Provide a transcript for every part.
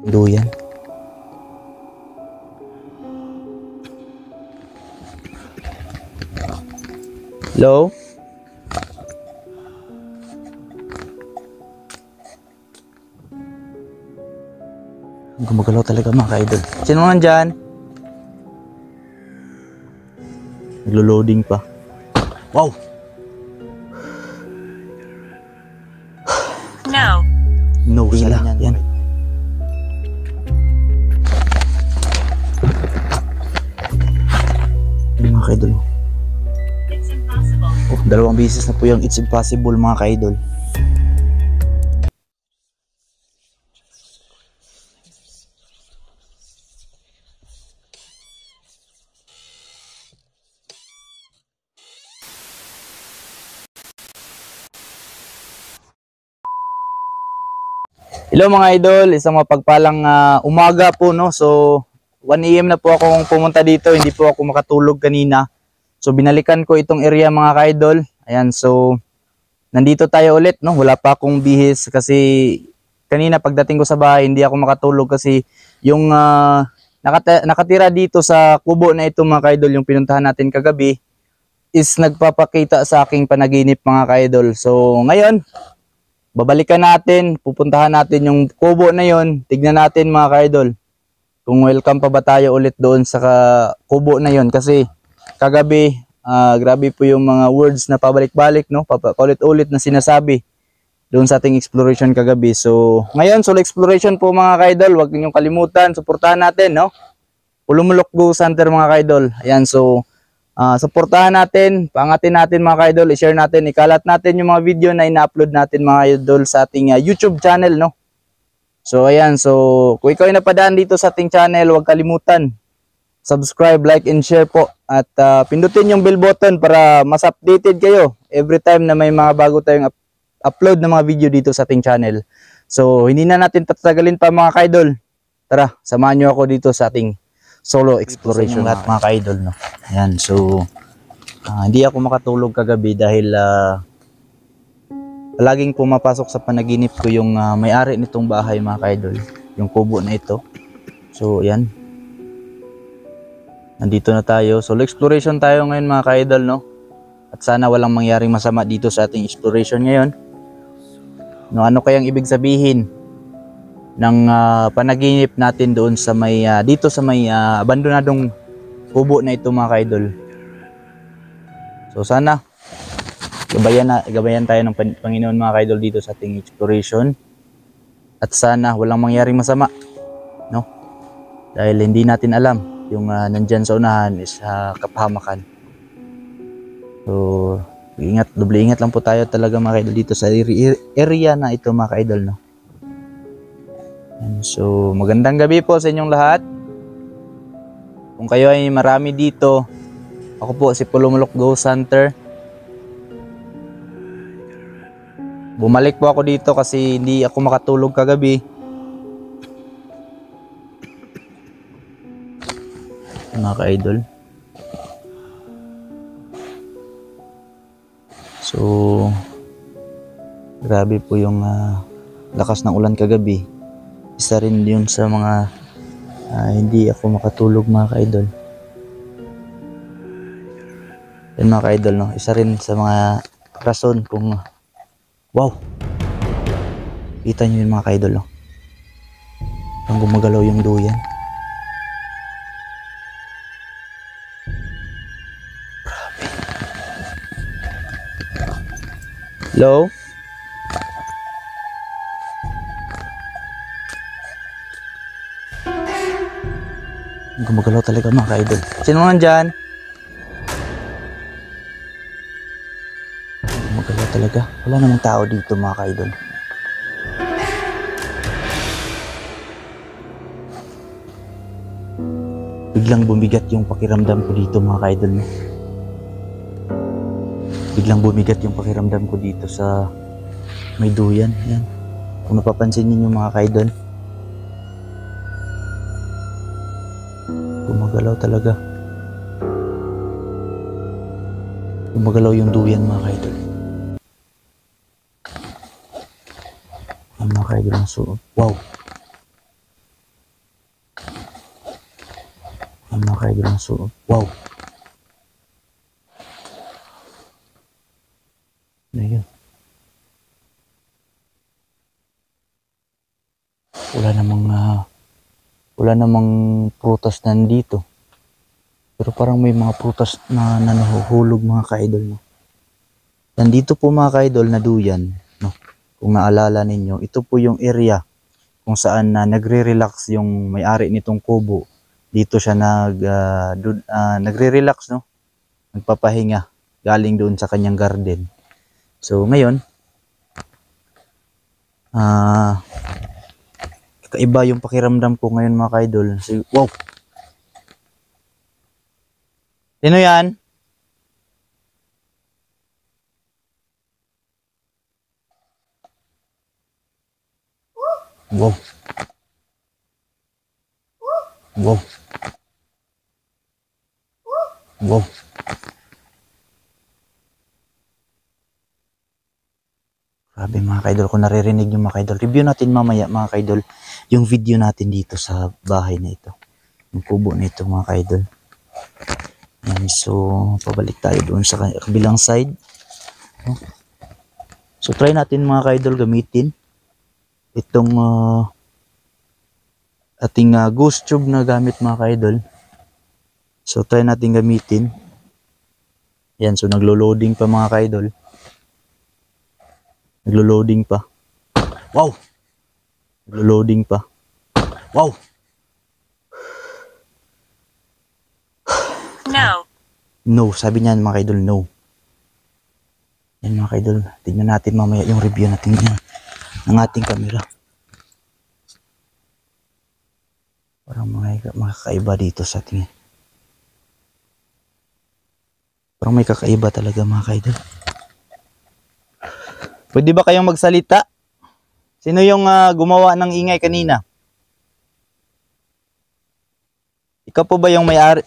Duyan. Hello? Gumagalaw talaga mga ka-idol. Sino man dyan? Naglo-loading pa. Wow! No. No sila. Yan. Yan mga ka-idol. It's impossible. Oh, dalawang beses na po yung It's Impossible mga ka-idol. Hello mga idol, isang mapagpalang umaga po no. So 1 AM na po akong pumunta dito, hindi po ako makatulog kanina. So binalikan ko itong area mga ka-idol. Ayan, so nandito tayo ulit no. Wala pa akong bihis kasi kanina pagdating ko sa bahay hindi ako makatulog kasi yung nakatira dito sa kubo na ito mga ka-idol, yung pinuntahan natin kagabi is nagpapakita sa aking panaginip mga ka-idol. So ngayon babalikan natin, pupuntahan natin yung kubo na yon. Tignan natin mga ka-idol kung welcome pa ba tayo ulit doon sa kubo na yon. Kasi kagabi, grabe po yung mga words na pabalik-balik, no? Paulit-ulit na sinasabi doon sa ating exploration kagabi. So ngayon, solo exploration po mga ka-idol. Huwag ninyong kalimutan, suportahan natin, no? Pulumulok Ghost Hunter mga ka-idol. Ayan, so suportahan natin, paangatin natin mga ka-idol, i-share natin, ikalat natin yung mga video na ina-upload natin mga idol sa ating YouTube channel, no? So ayan, so kung ikaw ay napadaan dito sa ating channel, huwag kalimutan subscribe, like and share po at pindutin yung bell button para mas updated kayo every time na may mga bago tayong upload na mga video dito sa ating channel. So hindi na natin patagalin pa mga ka-idol. Tara, samahan niyo ako dito sa ating solo exploration lahat mga ka-idol, no. Ayan, so hindi ako makatulog kagabi dahil palaging pumapasok sa panaginip ko yung may-ari nitong bahay mga ka-idol, yung kubo na ito. So ayan, nandito na tayo, solo exploration tayo ngayon mga ka-idol, no. At sana walang mangyaring masama dito sa ating exploration ngayon, no. Ano kayang ibig sabihin ng panaginip natin doon sa may dito sa may abandonadong kubo na ito mga ka-idol. So sana gabayan tayo ng Panginoon mga ka-idol dito sa ating exploration at sana walang mangyaring masama, no, dahil hindi natin alam yung nandyan sa unahan is kapahamakan. So doble ingat lang po tayo talaga mga ka-idol dito sa area na ito mga ka-idol, no. So magandang gabi po sa inyong lahat. Kung kayo ay marami dito, ako po si Pulumulok Ghost Hunter. Bumalik po ako dito kasi hindi ako makatulog kagabi. Mga ka-idol. So grabe po yung lakas ng ulan kagabi. Isa rin yun sa mga hindi ako makatulog mga ka-idol. Yan mga ka-idol, no? Isa rin sa mga rason kung wow, kita nyo yun mga ka-idol, no? Ang gumagalaw yung duyan. Grabe. Hello? Gumagalaw talaga mga ka-idol. Sino man dyan? Gumagalaw talaga. Wala namang tao dito mga ka-idol. Biglang bumigat yung pakiramdam ko dito mga ka-idol. Biglang bumigat yung pakiramdam ko dito sa may duyan. Yan. Kung napapansin niyo mga ka-idol, gumagalaw talaga. Gumagalaw yung duyan mga ka-idol. Mga ka-idol, so wow. Ang mga kaidol. So, wow. Ano yun? Wala namang prutas nandito. Pero parang may mga prutas na nahuhulog mga kaidol. No? Nandito po mga kaidol na duyan. No? Kung naalala ninyo, ito po yung area kung saan nagre-relax yung may-ari nitong kubo. Dito siya nagre-relax, no? Nagpapahinga galing doon sa kanyang garden. So ngayon, kakaiba yung pakiramdam ko ngayon mga kaidol. So, wow! Sino yan? Wow! Wow! Wow! Grabe mga kaidol, kung naririnig yung mga kaidol. Review natin mamaya mga kaidol yung video natin dito sa bahay na ito. Yung kubo na ito mga kaidol. Yan, so pabalik tayo doon sa kabilang side. So try natin mga kaidol gamitin itong ating ghost tube na gamit mga kaidol. So try natin gamitin. Yan, so naglo-loading pa mga kaidol. Naglo-loading pa. Wow! Naglo-loading pa. Wow! No. No, sabi niyan mga kaidol, no. Yan mga kaidol, tingnan natin mamaya yung review natin yan ng ating camera. Parang mga kakaiba dito sa ating. Parang may kakaiba talaga mga kaidol. Pwede ba kayong magsalita? Sino yung gumawa ng ingay kanina? Ikaw po ba yung may-ari?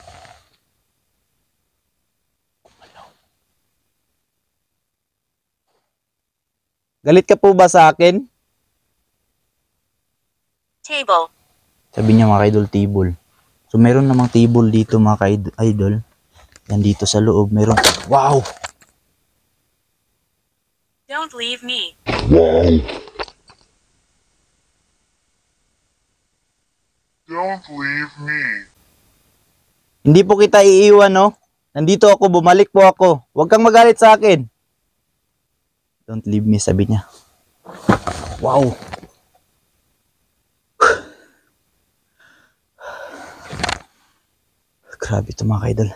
Galit ka po ba sa akin? Table. Sabi niya mga kaidol, table. So meron namang table dito mga kaidol. Yan dito sa loob, meron. Wow! Don't leave me. Don't leave me. Hindi po kita iiwan, no? Nandito ako, bumalik po ako. Huwag kang magalit sa akin. Don't leave me, sabi niya. Wow! Grabe ito mga kaidol.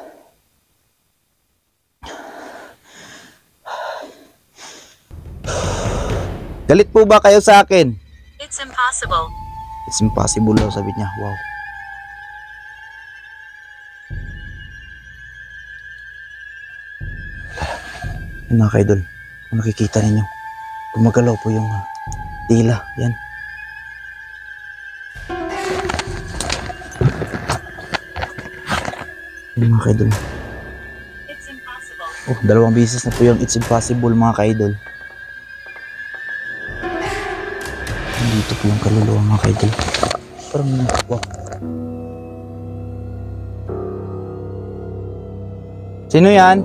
Galit po ba kayo sa akin? It's impossible. It's impossible daw, sabi niya. Wow. Yan mga kaidol, kung nakikita ninyo, gumagalaw po yung tila. Yan. Yan mga kaidol. It's impossible. Oh, dalawang beses na po yung it's impossible mga kaidol. Dito po yung kaluluwa mga kaidol. Parang, wow. Sino yan?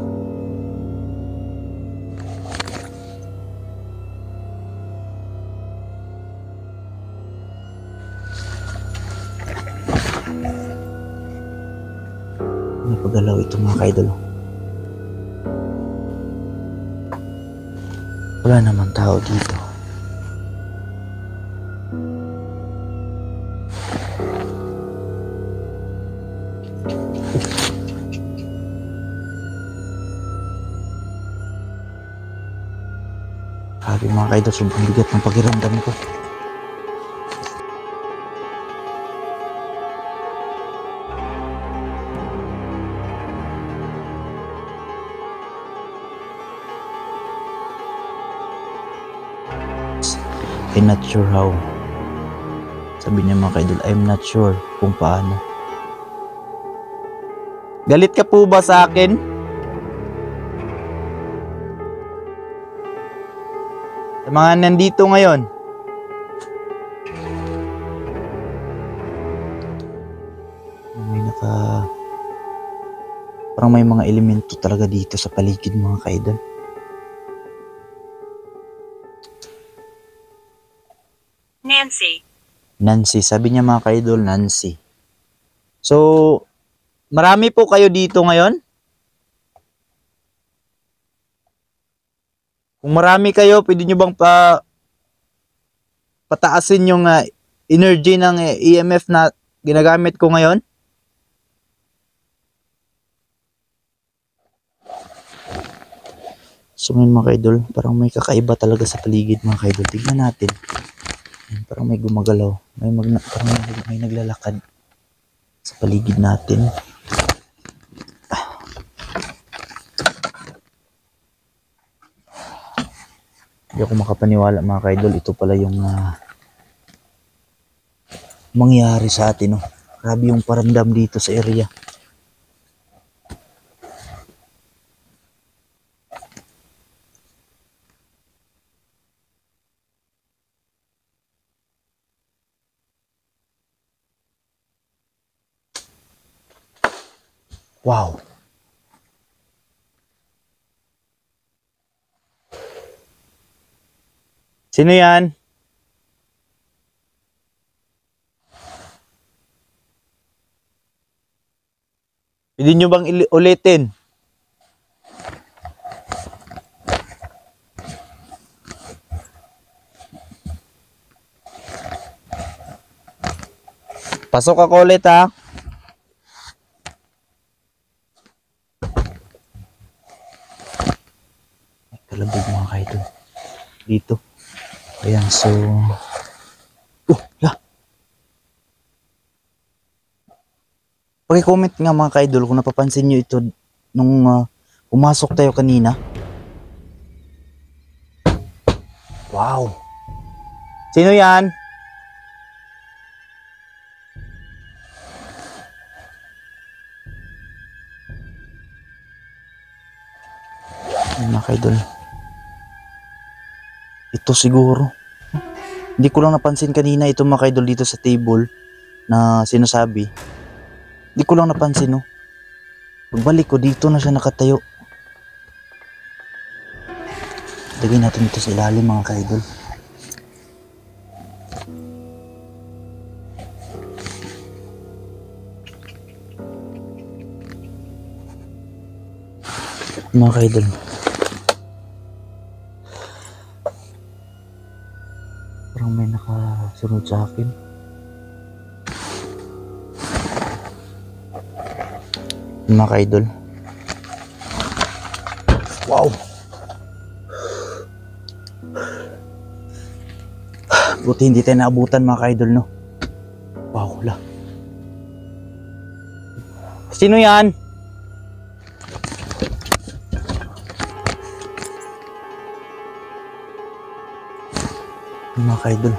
Napagalaw ito mga kaidol. Wala naman tao dito. Sabi mga kaidol, sobrang bigat ng pakiramdam ko. I'm not sure how. Sabi niya mga kaidol, I'm not sure kung paano. Galit ka po ba sa akin? Sa mga nandito ngayon. May parang may mga elemento talaga dito sa paligid mga kaidol. Nancy, sabi niya mga kaidol, Nancy. So, marami po kayo dito ngayon? Kung marami kayo, pwede nyo bang pataasin yung energy ng EMF na ginagamit ko ngayon? So ngayon mga kaidol, parang may kakaiba talaga sa paligid mga kaidol. Tignan natin. Ayan, parang may gumagalaw. Parang may naglalakad sa paligid natin. Hindi ako makapaniwala mga kaidol. Ito pala yung mangyari sa atin. No? Grabe yung paramdam dito sa area. Wow. Sino yan? Pwede nyo bang ulitin? Pasok ako ulit ha. Kalabog mga kaidol. Dito. Ayan, so... Paki-comment nga mga kaidol kung napapansin nyo ito nung pumasok tayo kanina. Wow! Sino yan? Ayan mga kaidol. Ito siguro. Hindi ko lang napansin kanina ito mga kaidol dito sa table na sinasabi. Hindi ko lang napansin, no. Pagbalik ko, dito na siya nakatayo. Lagay natin ito sa ilalim, mga kaidol. Mga kaidol. Parang may nakasunod sa akin. Mga kaidol. Wow. Buti hindi tayo naabutan mga kaidol, no? Wow, la. Sino yan? Mga kaidol.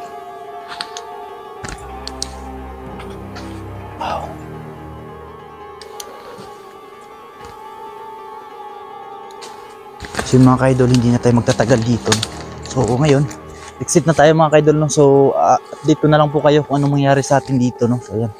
So mga kaidol, hindi na tayo magtatagal dito. So ngayon, exit na tayo mga kaidol, no? So update ko na lang po kayo kung anong mangyari sa atin dito, no? So ayan.